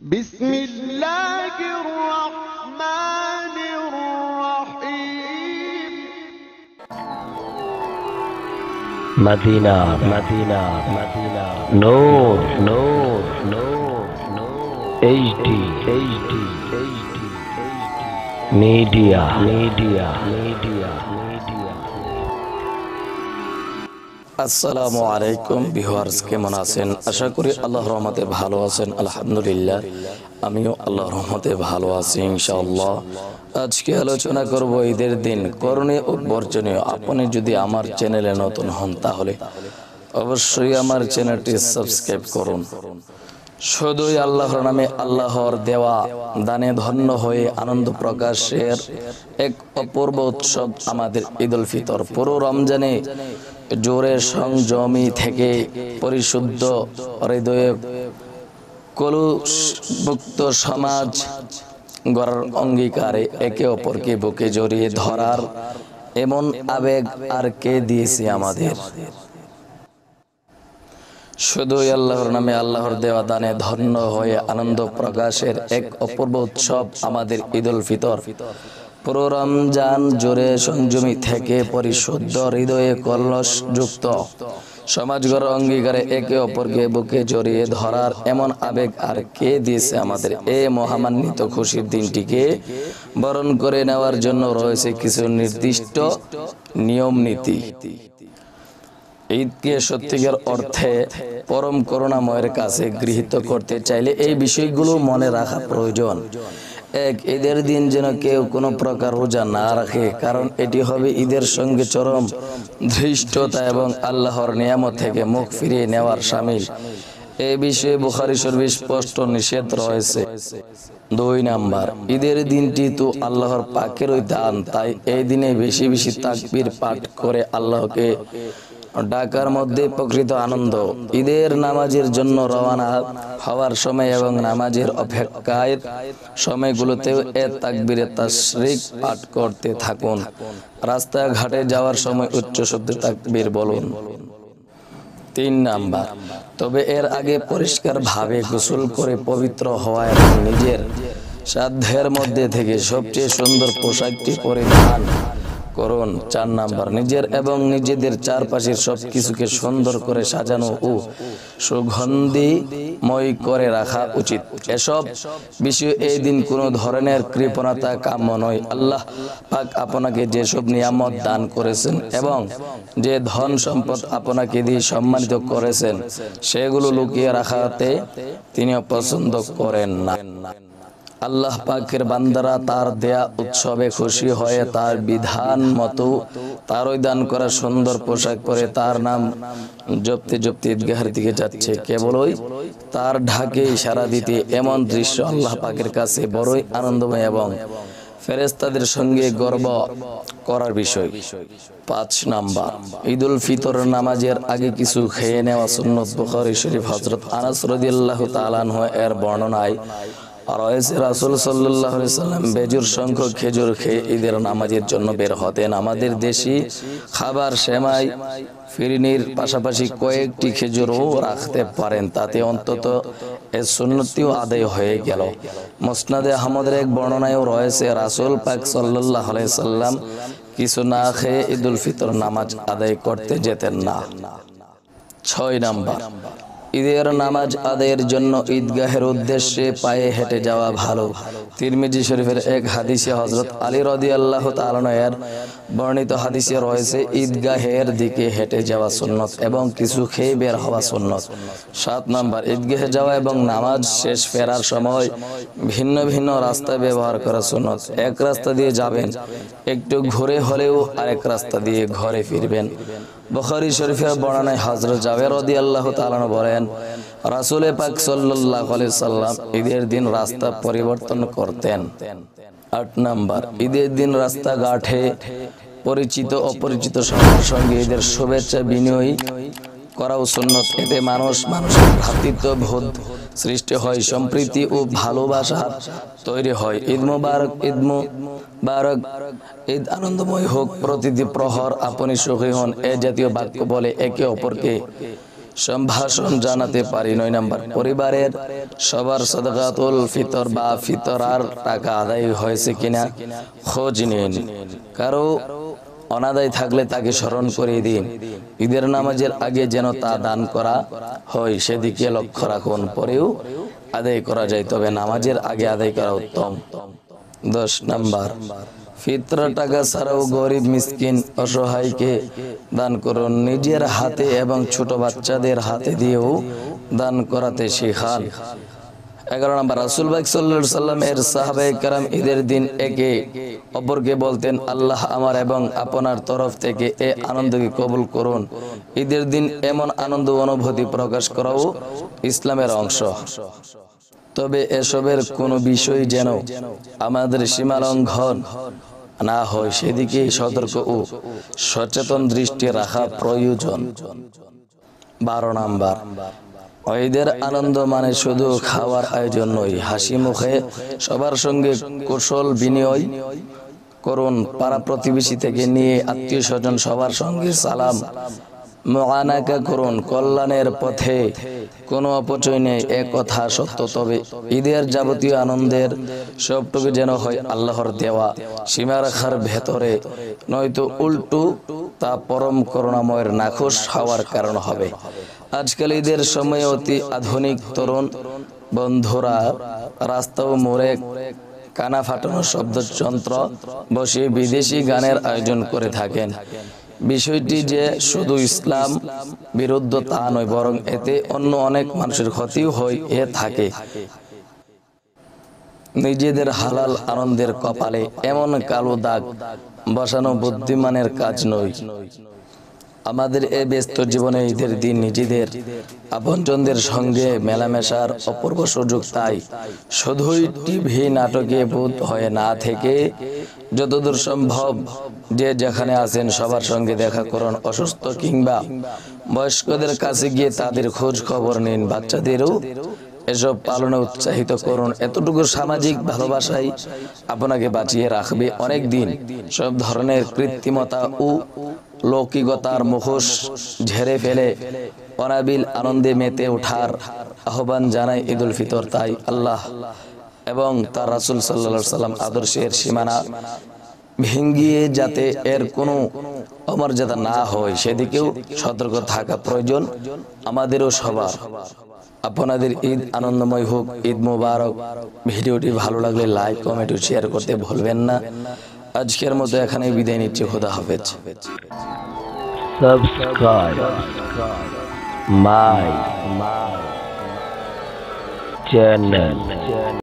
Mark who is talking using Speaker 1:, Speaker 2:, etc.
Speaker 1: بسم الله الرحمن الرحيم
Speaker 2: Madina Madina Madina Noor Noor Noor HD HD HD media media media media.
Speaker 3: আসসালামু আলাইকুম viewers, কেমন আছেন? আশা করি আল্লাহর রহমতে ভালো আছেন। আলহামদুলিল্লাহ, আমিও আল্লাহর রহমতে ভালো আছি ইনশাআল্লাহ। আজকে আলোচনা করব ঈদের দিন করণীয় ও বর্জনীয়। আপনি যদি আমার চ্যানেলে নতুন হন তাহলে অবশ্যই আমার চ্যানেলটি সাবস্ক্রাইব করুন। শুধুই আল্লাহর নামে, আল্লাহর দেওয়া দানে ধন্য হয়ে আনন্দ প্রকাশের এক অপূর্ব উৎসব আমাদের ঈদ উল ফিতর। পুরো রমজানে জোরে সংযমী থেকে পরিশুদ্ধ হৃদয়ে কলুষমুক্ত সমাজ গড়ার অঙ্গীকারে একে অপরকে বুকে জড়িয়ে ধরার এমন আবেগ আর কে দিয়েছে আমাদের? শুধুই আল্লাহর নামে, আল্লাহর দেওয়া দানে ধন্য হয়ে আনন্দ প্রকাশের এক অপূর্ব উৎসব আমাদের ঈদ উল ফিতর। পুরো রমজান জোরে সংযমী থেকে পরিশুদ্ধ হৃদয়ে কলসযুক্ত সমাজ গড়ার অঙ্গীকারে একে অপরকে বুকে জড়িয়ে ধরার এমন আবেগ আর কে দিয়েছে আমাদের? এই মহামান্বিত খুশির দিনটিকে বরণ করে নেওয়ার জন্য রয়েছে কিছু নির্দিষ্ট নিয়ম নীতি। ঈদকে সত্যিকার অর্থে পরম করুণাময়ের কাছে গৃহীত করতে চাইলে এই বিষয়গুলো মনে রাখা প্রয়োজন। এক, ঈদের দিন যেন কেউ কোনো প্রকার রোজা না রাখে, কারণ এটি হবে ঈদের সঙ্গে চরম ধৃষ্টতা এবং আল্লাহর নিয়ামত থেকে মুখ ফিরিয়ে নেওয়ার শামিল। এই বিষয়ে বুখারী শরীফে স্পষ্ট নিষেধ রয়েছে। 2 নাম্বার, ঈদের দিনটি তো আল্লাহর পাকেরই দান, তাই এই দিনে বেশি বেশি তাকবীর পাঠ করে আল্লাহকে ডাকার মধ্যে প্রকৃত আনন্দ। ঈদের নামাজের জন্য রওনা হওয়ার সময় এবং নামাজের অপেক্ষায় সময়গুলোতেও তাকবীরে তাশরিক পাঠ করতে থাকুন। রাস্তাঘাটে যাওয়ার সময় উচ্চ শব্দে তাকবীর বলুন। 3 নাম্বার, তবে এর আগে পরিষ্কার ভাবে গোসল করে পবিত্র হওয়া এবং নিজের সাধ্যের মধ্যে থেকে সবচেয়ে সুন্দর পোশাকটি পরিধান করুন। 4 নাম্বার, নিজের এবং নিজেদের চারপাশের সবকিছুকে সুন্দর করে সাজানো ও সুগন্ধিময় করে রাখা উচিত। এসব বিষয়ে এই দিন কোনো ধরনের কৃপণতা কাম্য নয়। আল্লাহ পাক আপনাকে যেসব নিয়ামত দান করেছেন এবং যে ধন সম্পদ আপনাকে দিয়ে সম্মানিত করেছেন সেগুলো লুকিয়ে রাখাতে তিনি পছন্দ করেন না। আল্লাহ পাকের বান্দারা তার দেয়া উৎসবে খুশি হয়ে তার বিধান মতো তারই দান করা সুন্দর পোশাক পরে তার নাম জপতে জপতে ঈদগাহের দিকে যাচ্ছে, কেবলই তার ঢাকে ইশারা দিতে। এমন দৃশ্য আল্লাহ পাকের কাছে বড়ই আনন্দময় এবং ফেরেশতাদের সঙ্গে গর্ব করার বিষয়। 5 নাম্বার, ঈদ উল ফিতর নামাজের আগে কিছু খেয়ে নেওয়া সুন্নত। বুখারী শরীফ হযরত আনাস রাদিয়াল্লাহু তাআলা আনহু এর বর্ণনায় রয়েছে, রাসূল সাল্লাল্লাহু আলাইহি সাল্লাম বেজুর সংখ্যক খেজুর খেয়ে ঈদের নামাজের জন্য বের হতেন। আমাদের দেশি খাবার সেমাই ফিরনির পাশাপাশি কয়েকটি খেজুরও রাখতে পারেন, তাতে অন্তত এর সুন্নতিও আদায় হয়ে গেল। মুসনাদে আহমদের এক বর্ণনায়ও রয়েছে, রাসূল পাক সাল্লাল্লাহু আলাইহি সাল্লাম কিছু না খেয়ে ঈদ উল ফিতর নামাজ আদায় করতে যেতেন না। 6 নাম্বার, ঈদের নামাজ আদায়ের জন্য ঈদগাহের উদ্দেশ্যে পায়ে হেঁটে যাওয়া ভালো। তিরমিজি শরীফের এক হাদিসে হযরত আলী রাদিয়াল্লাহু তাআলা এর বর্ণিত হাদিসে রয়েছে, ঈদগাহের দিকে হেঁটে যাওয়া সুন্নত এবং কিছু খেয়ে বের হওয়া সুন্নত। 7 নাম্বার, ঈদগাহে যাওয়া এবং নামাজ শেষ ফেরার সময় ভিন্ন ভিন্ন রাস্তা ব্যবহার করা সুন্নত। এক রাস্তা দিয়ে যাবেন, একটু ঘুরে হলেও আরেক রাস্তা দিয়ে ঘরে ফিরবেন। বুখারী শরীফের বর্ণনায় হযরত জাবের রাদিয়াল্লাহু তাআলা বলেন, রাসূল পাক সাল্লাল্লাহু আলাইহি সাল্লাম ঈদের দিন রাস্তা পরিবর্তন করতেন। 8 নাম্বার, ঈদের দিন রাস্তাঘাটে পরিচিত অপরিচিত সবার সঙ্গে ঈদের শুভেচ্ছা বিনিময় করাও সুন্নত। এতে মানুষের ভ্রাতৃত্ববোধ সৃষ্টি হয়, সম্প্রীতি ও ভালোবাসা তৈরি হয়। ঈদ মুবারক, ঈদ মুবারক, ঈদ আনন্দময় হোক, প্রতিটি প্রহর আপনি সুখী হন, এ জাতীয় বাক্য বলে একে অপরকে সম্ভাষণ জানাতে পারি। 9 নাম্বার, পরিবারের সবার সাদাকাতুল ফিতর বা ফিতরার টাকা আদায় হয়েছে কিনা খোঁজ নিন। কারো অনাদায় থাকলে তাকে স্মরণ করিয়ে দিন। ঈদের নামাজের আগে যেন তা দান করা হয় সেদিকে লক্ষ্য রাখুন। পরেও আদায় করা যায়, তবে নামাজের আগে আদায় করা উত্তম। 10 নাম্বার, ফিতরা টাকা ছাড়াও গরিব মিসকিন অসহায়কে দান করুন। নিজের হাতে এবং ছোট বাচ্চাদের হাতে দিয়েও দান করাতে শেখান। 11 নাম্বার, রাসূল পাক সাল্লাল্লাহু আলাইহি সাল্লাম এর সাহাবায়ে কেরাম ঈদের দিন একে অপরকে বলতেন, আল্লাহ আমার এবং আপনার তরফ থেকে এই আনন্দকে কবুল করুন। ঈদের দিন এমন আনন্দ অনুভূতি প্রকাশ করাও ইসলামের অংশ। তবে এসবের কোনো বিষয় যেন আমাদের সীমালঙ্ঘন না হয় সেদিকে সতর্ক ও সচেতন দৃষ্টি রাখা প্রয়োজন। 12 নাম্বার, ঈদের আনন্দ মানে শুধু খাওয়ার আয়োজন নয়, হাসি মুখে সবার সঙ্গে কুশল বিনিময় করুন। পাড়া প্রতিবেশী থেকে নিয়ে আত্মীয় স্বজন সবার সঙ্গে সালাম মুআনাকা করুন। কল্যাণের পথে কোনো অপচয় নেই, এ কথা সত্য। তবে ঈদের যাবতীয় আনন্দের সবটুকু যেন হয় আল্লাহর দেওয়া সীমারেখার ভেতরে, নয়তো উল্টো তা পরম করুণাময়ের নাখোশ হওয়ার কারণ হবে। আজকাল ঈদের সময় অতি আধুনিক তরুণ বন্ধুরা রাস্তা ও মোড়ে কানা ফাটানো শব্দযন্ত্র বসিয়ে বিদেশি গানের আয়োজন করে থাকেন। বিষয়টি যে শুধু ইসলাম বিরুদ্ধ তা নয়, বরং এতে অন্য অনেক মানুষের ক্ষতিও হয়ে থাকে। নিজেদের হালাল আনন্দের কপালে এমন কালো দাগ বসানো বুদ্ধিমানের কাজ নয়। আমাদের এই ব্যস্ত জীবনে ঈদের দিন নিজেদের আপনজনদের সঙ্গে মেলামেশার অপূর্ব সুযোগ। তাই শুধুই টিভি নাটকে বোধ হয়ে না থেকে যতদূর সম্ভব যে যেখানে আছেন সবার সঙ্গে দেখা করুন। অসুস্থ কিংবা বয়স্কদের কাছে গিয়ে তাদের খোঁজ খবর নিন। বাচ্চাদেরও এসব পালনে উৎসাহিত করুন। এতটুকু সামাজিক ভালোবাসাই আপনাকে বাঁচিয়ে রাখবে অনেক দিন। সব ধরনের কৃত্রিমতা ও লৌকিকতার মুখোশ ঝেড়ে ফেলে অনাবিল আনন্দে মেতে ওঠার আহ্বান জানায় ঈদুল ফিতর। তাই আল্লাহ এবং তার রাসূল সাল্লাল্লাহু আলাইহি সাল্লাম আদর্শের সীমানা ভেঙে যাতে এর কোনো অমর্যাদা না হয় সেদিকেও সতর্ক থাকা প্রয়োজন আমাদেরও সবার। আপনাদের ঈদ আনন্দময় হোক, ঈদ মোবারক। ভিডিওটি ভালো লাগলে লাইক, কমেন্ট ও শেয়ার করতে ভুলবেন না। আজকের মতো এখানেই বিদায় নিচ্ছি। খোদা হাফেজ।
Speaker 2: Subscribe my channel.